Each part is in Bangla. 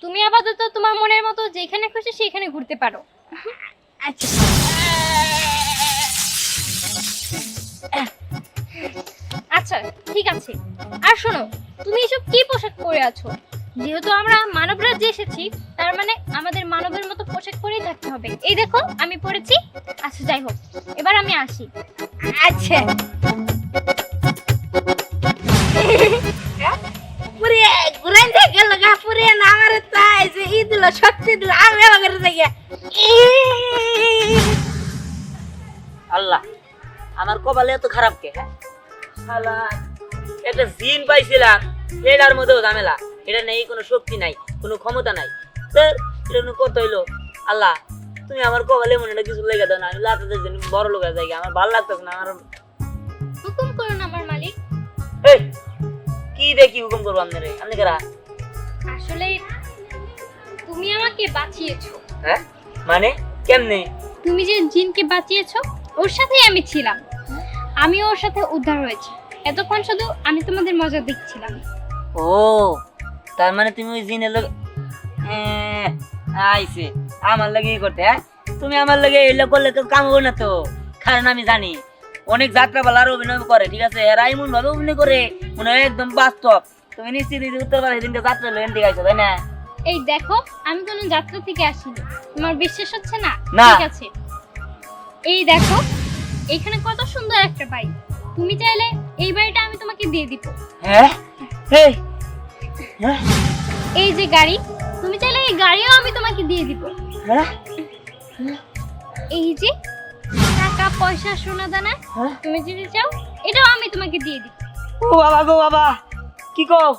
তুমি আপাতত তোমার মনের মতো যেখানে খুশি সেখানে ঘুরতে পারো। আচ্ছা আচ্ছা ঠিক আছে। আর শোনো, তুমি এসব কি পোশাক পরে আছো? যেহেতু আমরা মানব রাজ্যে এসেছি, তার মানে আমাদের মানবের মতো পোশাক পরেই থাকতে হবে। এই দেখো আমি পরেছি। আচ্ছা যাই হোক, এবার আমি আসি। আচ্ছা পুরে ঘুরাই থেকে লগা পুরে না আমার তাই যে ই দিল শক্তি দিল আমি আমার থেকে আল্লাহ, আমার কপালে এত খারাপ কে? শালা একটা জিন পাইছিলাম, এটার মধ্যেও ঝামেলা। এটা নেই কোনো শক্তি নাই, কোনো ক্ষমতা নাই। স্যার এটা কত হইলো? আল্লাহ তুমি আমার কপালে মনে একটা কিছু লেগে দাও না, আমি লাটাতে জানি বড় লোকের জায়গা। আমার ভালো লাগতেছে না। আমার হুকুম করুন আমার মালিক। এই কি দেখি হুকুম করবো আপনারে? আপনি কারা? আসলে তুমি আমাকে বাঁচিয়েছো। হ্যাঁ মানে কেমনে? তুমি যে জিনকে বাঁচিয়েছো, ওর সাথেই আমি ছিলাম। আমি ওর সাথে উদ্ধার হয়েছি। এতক্ষণ শুধু আমি তোমাদের মজা দেখছিলাম। ও তার মানে তুমি ওই জিনের লোক আইছে আমার লাগে ই করতে? হ্যাঁ তুমি আমার লাগে এগুলো করলে তো কাম হবে না তো। কারণ আমি জানি অনেক যাত্রা বলার অভিনয় করে, ঠিক আছে? এরা এমন ভাবে অভিনয় করে মনে হয় একদম বাস্তব। তুমি নিশ্চিত উত্তর পারে সেদিনকে যাত্রা লেন ঠিক আছে, তাই না? এই দেখো, আমি কোনো যাত্রা থেকে আসিনি। তোমার বিশ্বাস হচ্ছে না? না। ঠিক আছে, এই দেখো এখানে কত সুন্দর একটা বাড়ি। তুমি চাইলে এই বাড়িটা আমি তোমাকে দিয়ে দিব। হ্যাঁ এই হ্যাঁ এই যে গাড়ি, তুমি চাইলে এই গাড়িও আমি তোমাকে দিয়ে দিব। হ্যাঁ এই যে টাকা পয়সা সোনা দানা, হ্যাঁ? তুমি যদি চাও এটাও আমি তোমাকে দিয়ে দিব। ও বাবা গো বাবা, কি কও?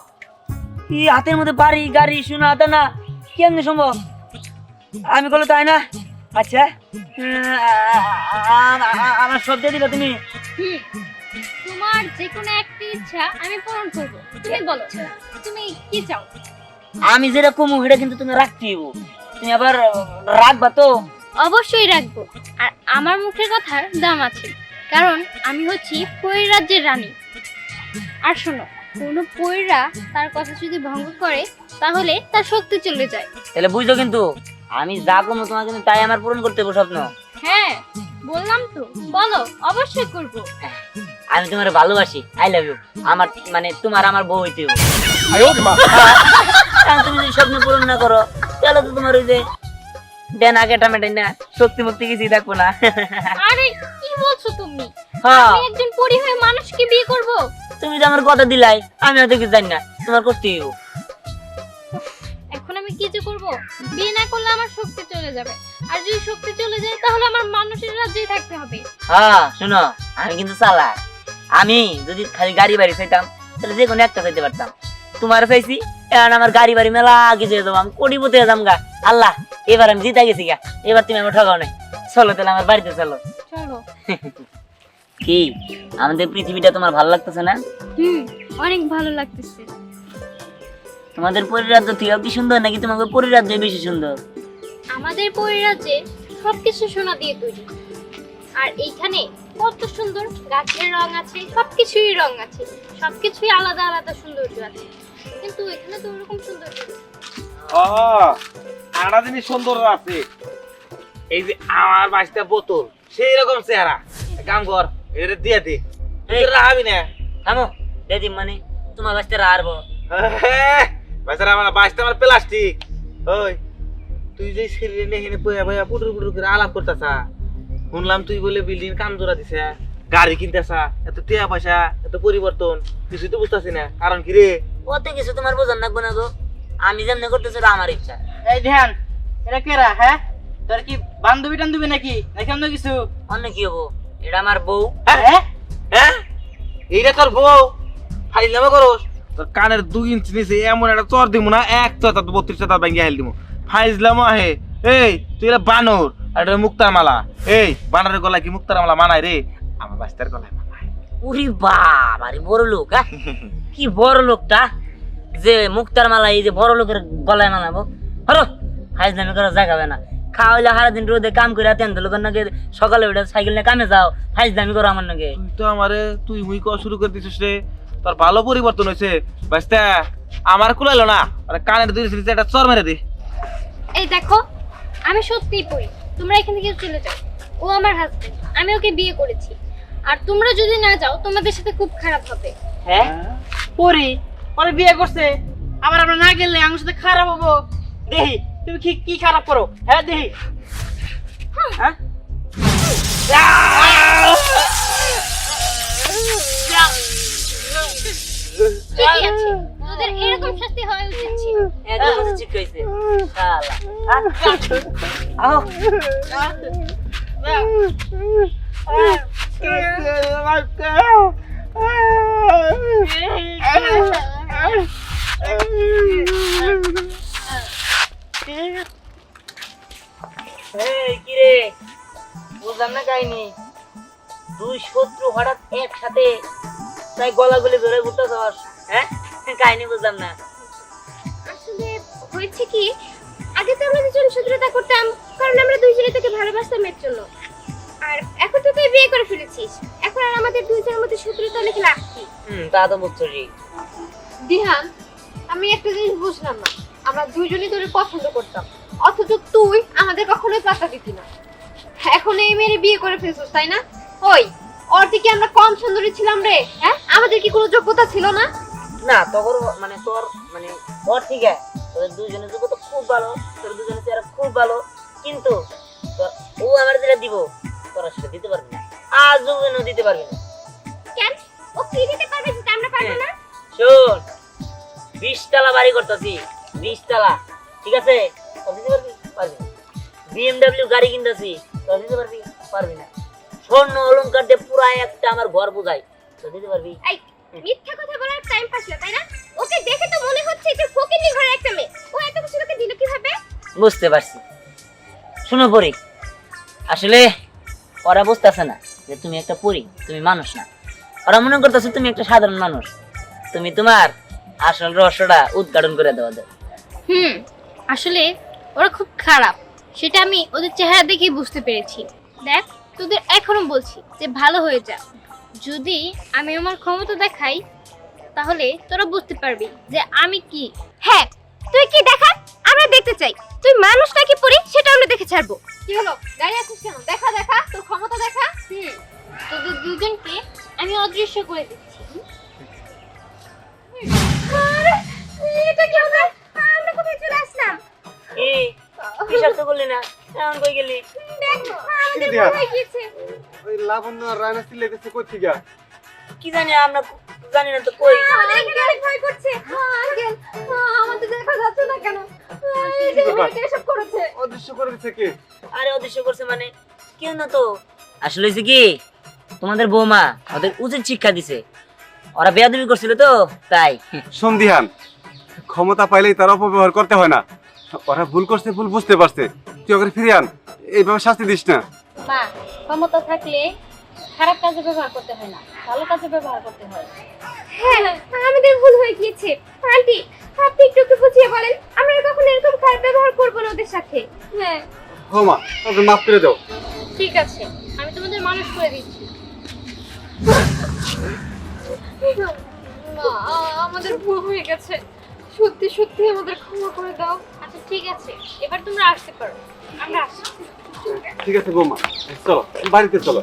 এই হাতের মধ্যে বাড়ি গাড়ি শোনা হাতে না, কেমনি সম্ভব? আমি বলো তাই না? আচ্ছা আমার সব দিয়ে দিবা তুমি? হুম, তোমার যে কোনো একটা ইচ্ছা আমি পূরণ করব। তুমি বলো তুমি কি চাও? আমি যেটা কমু সেটা কিন্তু তুমি রাখতে হইব। তুমি আবার রাখবা তো? অবশ্যই রাখবো। আর আমার মুখের কথার দাম আছে, কারণ আমি হচ্ছি পরীর রাজ্যের রানী। আর শোনো, কোনো পরীরা তার কথা যদি ভঙ্গ করে তাহলে তার শক্তি চলে যায়। তাহলে বুঝছো কিন্তু আমি যা কমু তোমার কিন্তু তাই আমার পূরণ করতে হবে স্বপ্ন। হ্যাঁ বললাম তো, বলো অবশ্যই করব। আমি তোমার ভালোবাসি, আই লাভ ইউ। আমার মানে তোমার আমার বউ হইতে হবে। কারণ তুমি যদি স্বপ্ন পূরণ না করো তাহলে তো তোমার ওই যে দেন আগে টামেটাই না শক্তি মুক্তি কিছুই থাকবো না। আরে কি বলছো তুমি? হ্যাঁ আমি একজন পরী হয়ে মানুষকে বিয়ে করব? তুমি তো আমার কথা দিলাই, আমি হয়তো কিছু জানি না, তোমার করতে হইব। এখন আমি কি যে করব? বিয়ে না করলে আমার শক্তি চলে যাবে, আর যদি শক্তি চলে যায় তাহলে আমার মানুষের রাজ্যেই থাকতে হবে। হ্যাঁ শোনো, আমি কিন্তু চালাক। আমি যদি খালি গাড়ি বাড়ি চাইতাম তাহলে যে কোনো একটা চাইতে পারতাম। তোমার চাইছি এখন আমার গাড়ি বাড়ি মেলা কিছু হয়ে যাবো, আমি কোটিপতি হয়ে যাম গা। আল্লাহ এবার আমি জিতা গেছি গা, এবার তুমি আমার ঠকাও নাই। চলো তাহলে আমার বাড়িতে চলো। চলো। কি আমাদের পৃথিবীটা তোমার ভালো লাগতেছে না? অনেক ভালো লাগতেছে। তোমাদের পরিরাজ্য থেকেও কি সুন্দর, নাকি তোমাদের পরিরাজ্য বেশি সুন্দর? আমাদের পরিরাজ্যে সবকিছু সোনা দিয়ে তৈরি। আর এইখানে কত সুন্দর গাছের রং আছে, সবকিছুই রং আছে, সবকিছুই আলাদা আলাদা সৌন্দর্য আছে। কিন্তু এখানে তো ওরকম সৌন্দর্য নেই। আড়া জিনিস সুন্দর আছে। এই যে আমার বাসটা বোতল সেই রকম চেহারা। কাম কর এটা দিয়ে দে, রাহাবি না। থামো দিদি, মানে তোমার বাচ্চারা হারবো? বাচ্চারা আমার বাসটা আমার প্লাস্টিক। ওই তুই যে শরীরে নেহিনে পয়া পয়া পুটুর পুটুর করে আলাপ করতেছা, শুনলাম তুই বলে বিল্ডিং কাম জোড়া দিছে, গাড়ি কিনতেছা, এত টিয়া পয়সা, এত পরিবর্তন, কিছুই তো বুঝতেছি না। কারণ কি রে? ওতে কিছু তোমার বোঝার লাগবে না গো, আমি যেমনি করতেছি ওটা আমার ইচ্ছা। এই ধ্যান, এটা কেরা? হ্যাঁ তোর কি বান্ধবী টান্ধবী নাকি নাকি অন্য কিছু? অন্য কি হবো? এটা আমার বউ। হ্যাঁ হ্যাঁ এইটা তোর বউ? ফাইজলামো করোস? তোর কানের 2 ইঞ্চি নিচে এমন একটা চর দিব না, এক চর 32 চর ভাঙিয়ে হেল দিব। ফাইজলামো আহে। এই তুই এটা বানর আর এটা মুক্তার মালা। এই বানরের গলায় কি মুক্তার মালা মানায় রে? আমার বাস্তার গলায় মানায়। উরি বাবা রে, বড় লোক। হ্যাঁ কি বড় লোকটা যে মুক্তার মালা এই যে বড় লোকের গলায় মানাবো? হরো ফাইজলামি করা জায়গাবে না। খাওয়াইলে সারাদিন রোদে কাম করে তেন লোকের নাকি সকালে উঠে সাইকেল নিয়ে কামে যাও, ফাইজলামি করো আমার নাকি। তুই তো আমারে তুই হুই করা শুরু করে দিছিস রে। তোর ভালো পরিবর্তন হয়েছে বাস্তা। আমার কুলাইলো না, আরে কানের দুই সিরিজে একটা চর মেরে দে। এই দেখো, আমি সত্যিই পড়ি, তোমরা এখান থেকে চলে যাও। ও আমার হাজবেন্ড, আমি ওকে বিয়ে করেছি। আর তোমরা যদি না যাও তোমাদের সাথে খুব খারাপ হবে। হ্যাঁ পরি পরে বিয়ে করছে, আবার আমরা না গেলে আমার সাথে খারাপ হবো। দেখি তুমি কি কি খারাপ করো। হ্যাঁ দেখি। হ্যাঁ ঠিকই আছে, তোদের এরকম শাস্তি হওয়া উচিত ছিল। একদম কথা ঠিক কইছে শালা। আহ এই কি রে, বুঝলাম না কাহিনী। দুই শত্রু হঠাৎ একসাথে তাই গলাগলি ধরে ঘুরতেছ, হ্যাঁ? কাহিনী বুঝলাম না। আসলে হয়েছে কি, আগে তো আমরা দুজন শত্রুতা করতাম কারণ আমরা দুইজনে তোকে ভালোবাসতাম এর জন্য। আর এখন তো তুই বিয়ে করে ফেলেছিস, এখন আর আমাদের দুইজনের মধ্যে শত্রুতা লিখে লাভ কি? তা তো বুঝছি। দিহান, আমি একটা জিনিস বুঝলাম না, আমরা দুইজনই তোরে পছন্দ করতাম অথচ তুই আমাদের কখনোই পাত্তা দিতি না। এখন এই মেয়ের বিয়ে করে ফেলছিস তাই না? ওই ওর থেকে আমরা কম সুন্দরী ছিলাম রে? হ্যাঁ, আমাদের কি কোনো যোগ্যতা ছিল না? না তোর মানে তোর মানে ওর ঠিক আছে, তোদের দুজনের যোগ্য তো খুব ভালো, তোর দুজনের চেহারা খুব ভালো, কিন্তু ও আমার যেটা দিব তোরা সেটা দিতে পারবি না, আজ দুজনও দিতে পারবি না। কেন? ও কি দিতে পারবে যেটা আমরা পারবো না? শোন, 20 তলা বাড়ি করতেছি, 20 তলা, ঠিক আছে? তো দিতে পারবি? পারবি না। BMW গাড়ি কিনতেছি, তো দিতে পারবি? পারবি না। স্বর্ণ অলংকার দিয়ে পুরা একটা আমার ঘর বোঝাই, তো দিতে পারবি? এই মিথ্যা কথা বলার টাইম পাস না তাই না? ওকে দেখে তো মনে হচ্ছে যে ফকিনি ঘরের একটা মেয়ে, ও এত কিছু তোকে দিল কিভাবে? বুঝতে পারছি। শোনো পরি, আসলে ওরা বুঝতেছে না যে তুমি একটা পরি, তুমি মানুষ না। ওরা মনে করতেছে তুমি একটা সাধারণ মানুষ। তুমি তোমার আসল রহস্যটা উদ্ঘাটন করে দেওয়া দাও। আসলে ওরা খুব খারাপ, সেটা আমি ওদের চেহারা দেখেই বুঝতে পেরেছি। দেখ, তোদের এখনো বলছি যে ভালো হয়ে যা। যদি আমি আমার ক্ষমতা দেখাই তাহলে তোরা বুঝতে পারবি যে আমি কি। হ্যাঁ, তুই কি দেখা? আমরা দেখতে চাই তুই মানুষ নাকি পরি, সেটা আমরা দেখে ছাড়বো। কি হলো, দাঁড়িয়ে আছিস কেন? দেখা দেখা, তোর ক্ষমতা দেখা। তোদের দুজনকে আমি অদৃশ্য করে দিচ্ছি। আরে, এটা কি হলো? আমরা কোথায় চলে আসলাম? এই বিশ্বাস তো করলি না, এমন কই গেলি? দেখ, আমাদের দিয়া? ভুল হয়ে গিয়েছে। ওই লাবণ্য আর রায়না চিল্লাইতেছে কই থেকে? কি জানি, আমরা জানি না তো কই। আমাদের এখানে অনেক ভয় করছে। আঙ্কেল, আমাদের দেখা যাচ্ছে না কেন? এই যে ওরা এসব করেছে। অদৃশ্য করে দিচ্ছে কে? আরে অদৃশ্য করছে মানে কেউ না তো। আসলে হয়েছে কি, তোমাদের বৌমা ওদের উচিত শিক্ষা দিছে, ওরা বেয়াদবি করছিল তো তাই। সন্ধিহান, ক্ষমতা পাইলেই তার অপব্যবহার করতে হয় না। ওরা ভুল করছে, ভুল বুঝতে পারছে, তুই ওকে ফিরিয়ে আন, এইভাবে শাস্তি দিস না। মা, ক্ষমতা থাকলে খারাপ কাজে ব্যবহার করতে হয় না, ভালো কাজে ব্যবহার করতে হয়। হ্যাঁ, আমাদের ভুল হয়ে গিয়েছে। আন্টি, আপনি একটু বুঝিয়ে বলেন, আমরা কখনো এরকম খারাপ ব্যবহার করবো না ওদের সাথে। হ্যাঁ, হো মা, ওকে মাফ করে দাও। ঠিক আছে, আমি তোমাদের মানুষ করে দিচ্ছি। মা, আমাদের ভুল হয়ে গেছে, সত্যি সত্যি আমাদের ক্ষমা করে দাও। আচ্ছা ঠিক আছে, এবার তোমরা আসতে পারো, আমরা আসছি। ঠিক আছে বৌমা, চলো বাড়িতে চলো।